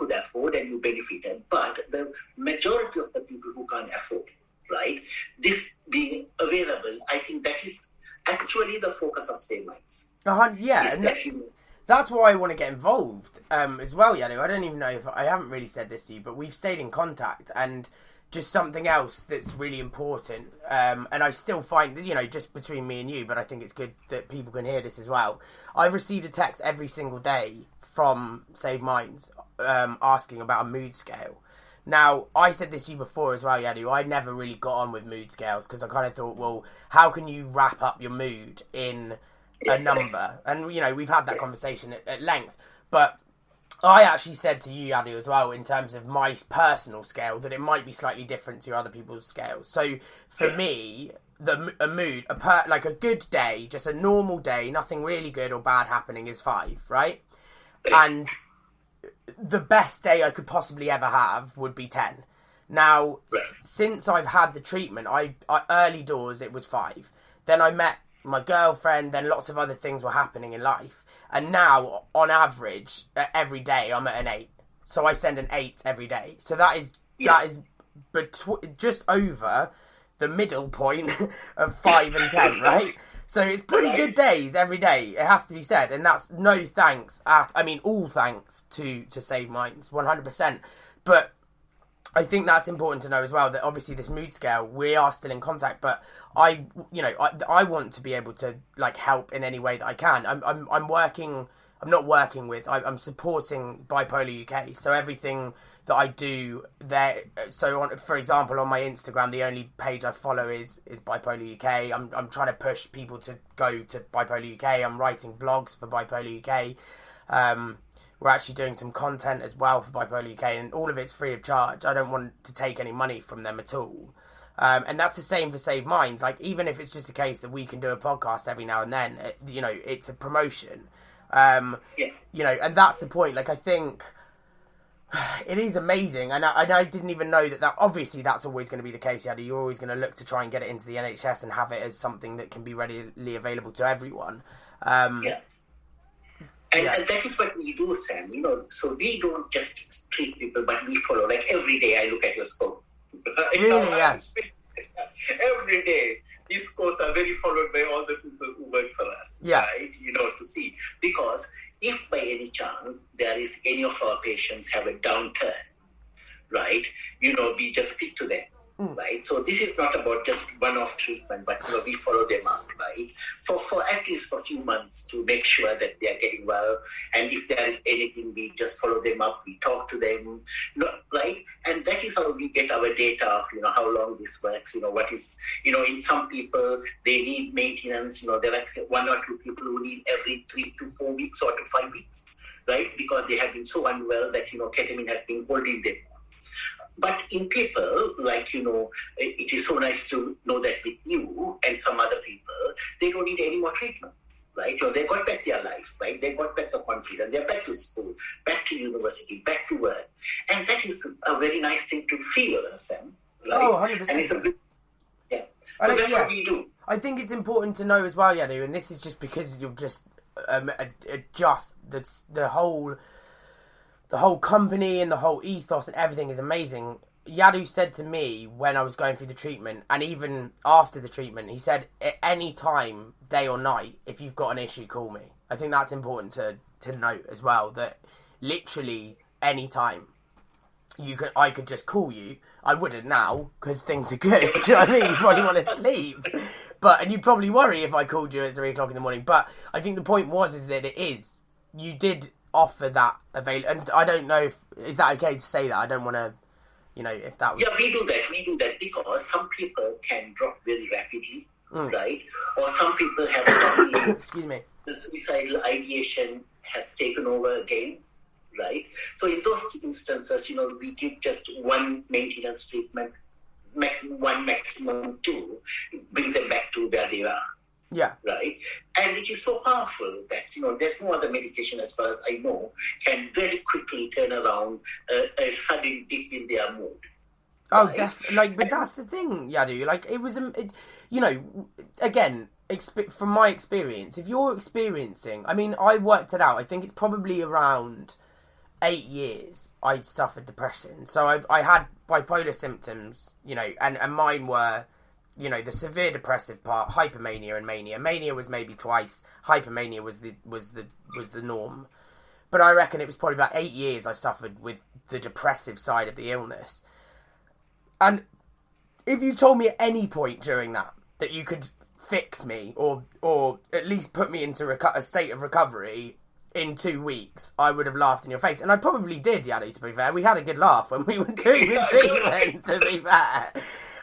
could afford and you benefited, but the majority of the people who can't afford, right? This being available, I think that is actually the focus of Save Minds. Yeah, that's why I want to get involved as well, Yadu. I don't even know if I haven't really said this to you, but we've stayed in contact, and just something else that's really important, and I still find, just between me and you, but I think it's good that people can hear this as well. I've received a text every single day from Save Minds asking about a mood scale. Now, I said this to you before as well, Yadu. I never really got on with mood scales because I kind of thought, well, how can you wrap up your mood in a number? And, we've had that conversation at length. But I actually said to you, Yadu, as well, in terms of my personal scale, that it might be slightly different to other people's scales. So, for me, a good day, just a normal day, nothing really good or bad happening, is 5, right? And the best day I could possibly ever have would be 10. Now, since I've had the treatment, I early doors, it was 5. Then I met my girlfriend, then lots of other things were happening in life. And now, on average, every day, I'm at an 8. So I send an 8 every day. So that is just over the middle point of 5 and 10, right? So it's pretty good days every day, it has to be said. And that's all thanks to Save Minds, 100%. But I think that's important to know as well, that obviously this mood scale, we are still in contact, but I want to be able to help in any way that I can. I'm supporting Bipolar UK. So everything that I do there, for example, on my Instagram, the only page I follow is Bipolar UK. I'm trying to push people to go to Bipolar UK. I'm writing blogs for Bipolar UK. We're actually doing some content as well for Bipolar UK, and all of it's free of charge. I don't want to take any money from them at all. And that's the same for Save Minds. Even if it's just a case that we can do a podcast every now and then, it's a promotion. And that's the point. I think it is amazing, and I didn't even know that obviously that's always going to be the case, Yadu. You're always going to look to try and get it into the NHS and have it as something that can be readily available to everyone. And that is what we do, Sam. So we don't just treat people, but we follow. Every day I look at your score. Really, yeah. Every day. These scores are very followed by all the people who work for us. Yeah. Right? To see. Because if by any chance there is any of our patients have a downturn, right, we just speak to them. Right, so this is not about just one-off treatment, but we follow them up, right, for at least for a few months to make sure that they are getting well. And if there is anything, we just follow them up. We talk to them, right, and that is how we get our data of how long this works. What is in some people they need maintenance. There are 1 or 2 people who need every 3 to 4 weeks or to 5 weeks, right, because they have been so unwell that ketamine has been holding them. But in people, it is so nice to know that with you and some other people, they don't need any more treatment, right? They got back their life, right? They got back the confidence. They're back to school, back to university, back to work. And that is a very nice thing to feel, Sam. Right? Oh, 100%. And it's a good, So that's what we do. I think it's important to know as well, Yadu, and this is just because you'll just adjust the whole company and the whole ethos and everything is amazing. Yadu said to me when I was going through the treatment, and even after the treatment, he said, at any time, day or night, if you've got an issue, call me. I think that's important to note as well, that literally any time I could just call you. I wouldn't now, because things are good. Do you know what I mean? You probably want to sleep. And you'd probably worry if I called you at 3 o'clock in the morning. But I think the point is that you did offer that and I don't know is that okay to say that? I don't want to, if that was... Yeah, we do that because some people can drop very rapidly, right? Or some people have excuse me, the suicidal ideation has taken over again, right? So in those instances, we give just one maintenance treatment, maximum 2, brings them back to where they are. Yeah. Right? And it is so powerful that, there's no other medication, as far as I know, can very quickly turn around a sudden dip in their mood. Oh, right? Definitely. But that's the thing, Yadu. It was, again, from my experience, if you're experiencing, I worked it out, I think it's probably around 8 years I suffered depression. So I had bipolar symptoms, you know, and mine were, you know, the severe depressive part, hypermania and mania. Mania was maybe twice. Hypermania was the norm. But I reckon it was probably about 8 years I suffered with the depressive side of the illness. And if you told me at any point during that you could fix me or at least put me into a state of recovery in 2 weeks, I would have laughed in your face. And I probably did, Yadu, to be fair. We had a good laugh when we were doing the treatment, to be fair.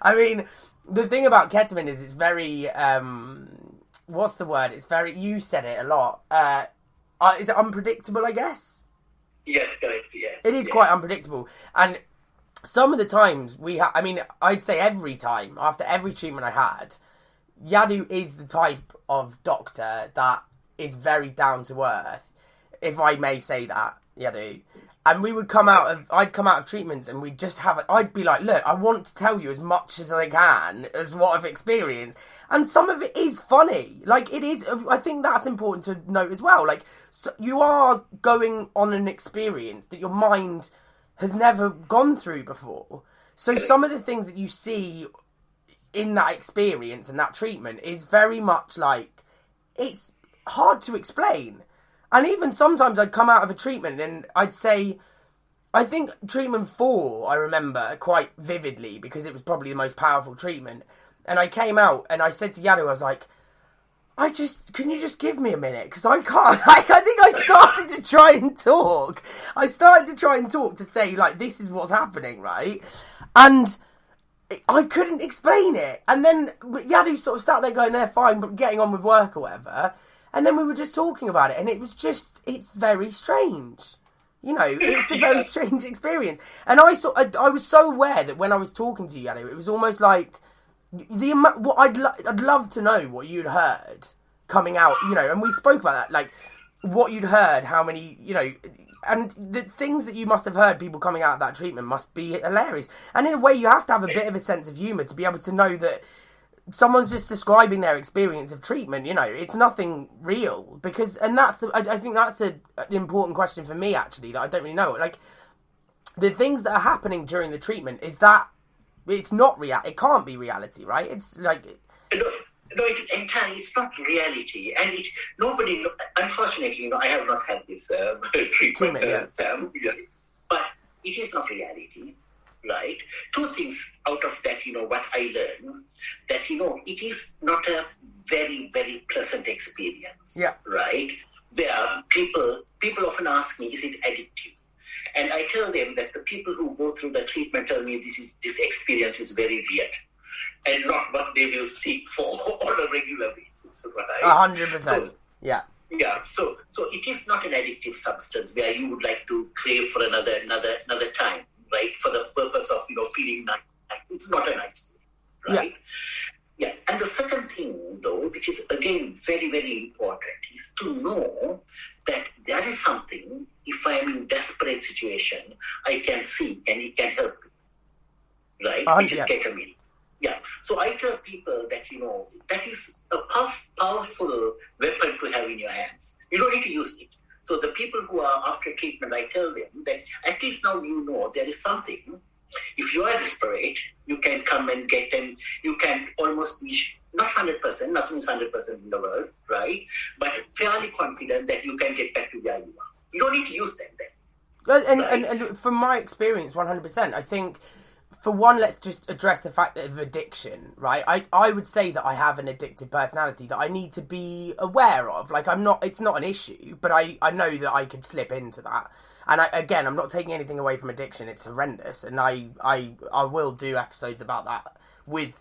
I mean, the thing about ketamine is it's very, what's the word? It's very, you said it a lot. Is it unpredictable, I guess? Yes, correct, yes. It is quite unpredictable. And some of the times I'd say every time, after every treatment I had, Yadu is the type of doctor that is very down to earth, if I may say that, Yadu. And I'd come out of treatments and I'd be like, look, I want to tell you as much as I can as what I've experienced. And some of it is funny. Like, it is, I think that's important to note as well. Like, so you are going on an experience that your mind has never gone through before. So some of the things that you see in that experience and that treatment is very much like, it's hard to explain. And even sometimes I'd come out of a treatment and I'd say, I think treatment 4, I remember quite vividly because it was probably the most powerful treatment. And I came out and I said to Yadu, I was like, can you just give me a minute? Because I can't, I think I started to try and talk. To say, like, this is what's happening, right? And I couldn't explain it. And then Yadu sort of sat there going, they're fine, but getting on with work or whatever. And then we were just talking about it, and it was just, it's very strange. You know, it's a very strange experience. And I was so aware that when I was talking to you, Yadu, it was almost like, I'd love to know what you'd heard coming out, you know, and we spoke about that, like, what you'd heard, how many, you know, and the things that you must have heard people coming out of that treatment must be hilarious. And in a way, you have to have a bit of a sense of humour to be able to know that someone's just describing their experience of treatment, you know, it's nothing real. Because, and I think that's an important question for me, actually, that I don't really know. Like, the things that are happening during the treatment, is that, it's not real, it can't be reality, right? It's like... No, it's not reality. And nobody, unfortunately, you know, I have not had this treatment, Sam, but it is not reality. Right? 2 things out of that, you know, what I learned, that, you know, it is not a very, very pleasant experience. Yeah. Right? Where people often ask me, is it addictive? And I tell them that the people who go through the treatment tell me this experience is very weird and not what they will seek for on a regular basis. Right? 100%. So, yeah. Yeah, so it is not an addictive substance where you would like to crave for another time. Right, for the purpose of, you know, feeling nice. It's not a nice feeling, right? Yeah. And the second thing, though, which is, again, very, very important, is to know that there is something, if I am in desperate situation, I can seek and it can help me, right? Which is ketamine. Yeah. So I tell people that, you know, that is a powerful weapon to have in your hands. You don't need to use it. So the people who are after treatment, I tell them that at least now you know there is something. If you are desperate, you can come and get them. You can almost be, not 100%, nothing is 100% in the world, right? But fairly confident that you can get back to where you are. You don't need to use them then. And from my experience, 100%, I think, for one, let's just address the fact of addiction, right? I would say that I have an addictive personality that I need to be aware of. Like, it's not an issue, but I know that I could slip into that. And I'm not taking anything away from addiction. It's horrendous. And I will do episodes about that with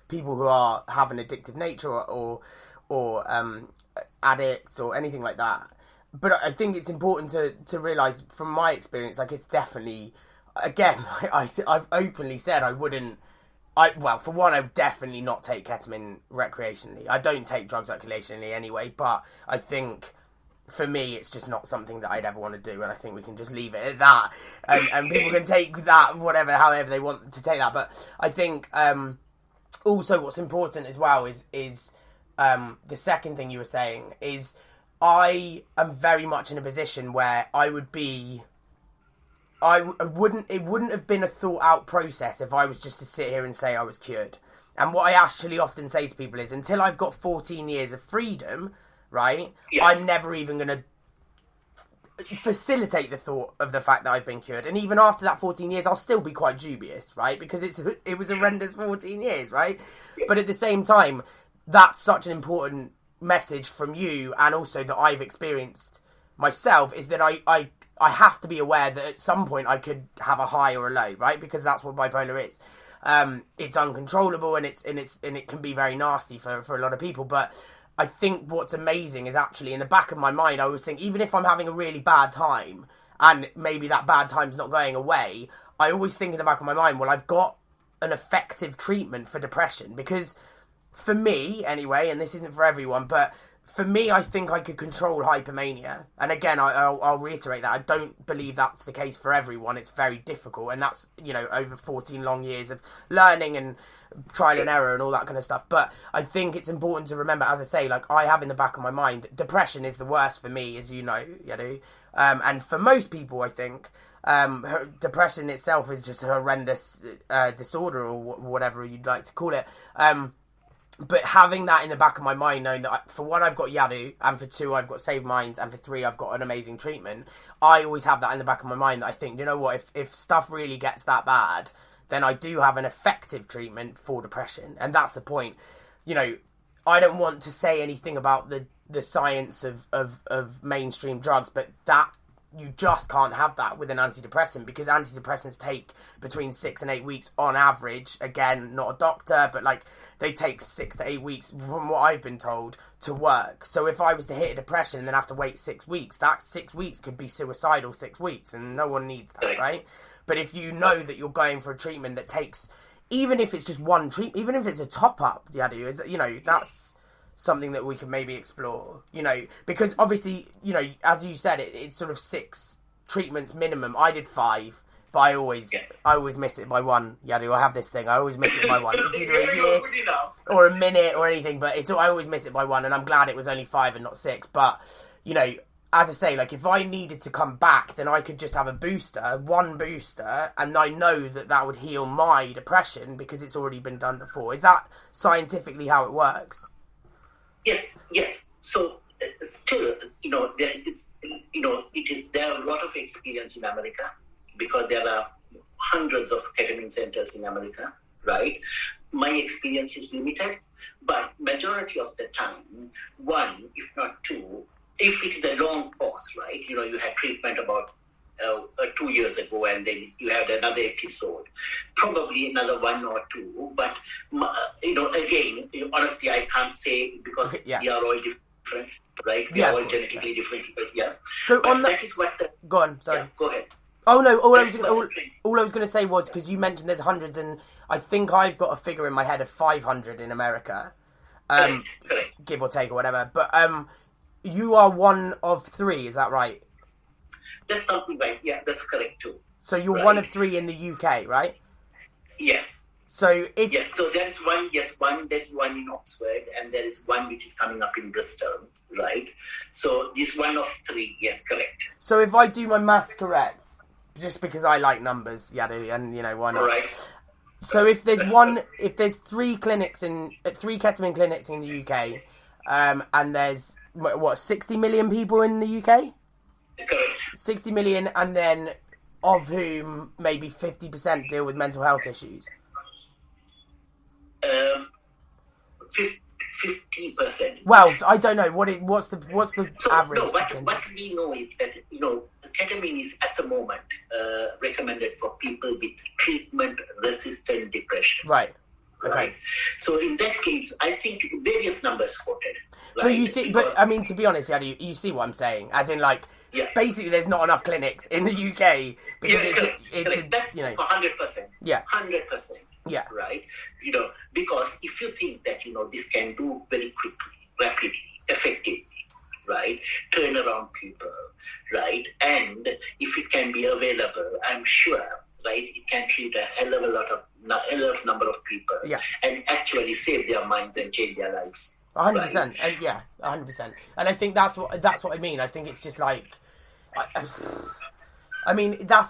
people who have an addictive nature or addicts or anything like that. But I think it's important to realise from my experience, like, it's definitely... Again, I've openly said I wouldn't... for one, I would definitely not take ketamine recreationally. I don't take drugs recreationally anyway, but I think, for me, it's just not something that I'd ever want to do, and I think we can just leave it at that. And people can take that, however they want to take that. But I think, also what's important as well is the second thing you were saying is... I am very much in a position where I would be... It wouldn't have been a thought out process if I was just to sit here and say I was cured. And what I actually often say to people is, until I've got 14 years of freedom, right, I'm never even going to facilitate the thought of the fact that I've been cured. And even after that 14 years, I'll still be quite dubious, right? Because it was a horrendous 14 years, right? But at the same time, that's such an important message from you, and also that I've experienced myself, is that I have to be aware that at some point I could have a high or a low, right? Because that's what bipolar is. It's uncontrollable, and it can be very nasty for a lot of people. But I think what's amazing is actually in the back of my mind, I always think, even if I'm having a really bad time and maybe that bad time's not going away, I always think in the back of my mind, well, I've got an effective treatment for depression. Because for me, anyway, and this isn't for everyone, but for me, I think I could control hypomania. And again, I'll reiterate that. I don't believe that's the case for everyone. It's very difficult. And that's, over 14 long years of learning and trial and error and all that kind of stuff. But I think it's important to remember, as I say, like I have in the back of my mind, depression is the worst for me, as you know. And for most people, I think, depression itself is just a horrendous disorder, or whatever you'd like to call it. But having that in the back of my mind, knowing that for one, I've got Yadu, and for two, I've got Saved Minds, and for three, I've got an amazing treatment, I always have that in the back of my mind, that I think, you know what, if stuff really gets that bad, then I do have an effective treatment for depression. And that's the point. I don't want to say anything about the science of mainstream drugs, but that you just can't have that with an antidepressant, because antidepressants take between 6 and 8 weeks on average. Again, not a doctor, but they take 6 to 8 weeks, from what I've been told, to work. So if I was to hit a depression and then have to wait 6 weeks, that 6 weeks could be suicidal 6 weeks, and no one needs that, right? But if you know that you're going for a treatment that takes, even if it's just one treatment, even if it's a top-up, that's something that we can maybe explore, because obviously, as you said, it's sort of 6 treatments minimum. I did 5, but I always miss it by one. Yadu, I have this thing. I always miss it by one. It's either a year or a minute or anything, but I always miss it by one, and I'm glad it was only 5 and not 6. But, as I say, if I needed to come back, then I could just have one booster, and I know that would heal my depression because it's already been done before. Is that scientifically how it works? Yes. So still, there are a lot of experience in America, because there are hundreds of ketamine centers in America, right? My experience is limited, but majority of the time, 1, if not 2, if it's the long course, right? You had treatment about 2 years ago, and then you had another episode, probably another 1 or 2. But again, honestly, I can't say, because we are all different, right? We are all genetically different. But So but that is what. Go on. Sorry. Yeah, go ahead. Oh no! All I was going to say was, because you mentioned there's hundreds, and I think I've got a figure in my head of 500 in America, Correct. give or take or whatever. But you are one of 3, is that right? That's something right. Yeah, that's correct too. So you're one of 3 in the UK, right? Yes. So so there is one. Yes, there's one in Oxford, and there is one which is coming up in Bristol, right? So this one of 3. Yes, correct. So if I do my maths correct, just because I like numbers, Yadu, and why not? All right. So if there's 3 ketamine clinics in the UK, and there's 60 million people in the UK? Correct. 60 million, and then of whom maybe 50% deal with mental health issues. 50%. Well, I don't know what's the average. No, what we know is that ketamine is at the moment recommended for people with treatment-resistant depression. Right. Okay. Right? So in that case, I think various numbers quoted. Right? But you see, I mean, to be honest, Yadu, you see what I'm saying? As in, basically, there's not enough clinics in the UK because it's for 100%. Yeah. 100%. Yeah. Right? Because if you think that, this can do very quickly, rapidly, effectively, right? Turn around people, right? And if it can be available, I'm sure, right, it can treat a hell of a lot of number of people, and actually save their minds and change their lives. 100%. And yeah, 100%. And I think that's what I mean. I think it's just like, I mean, that's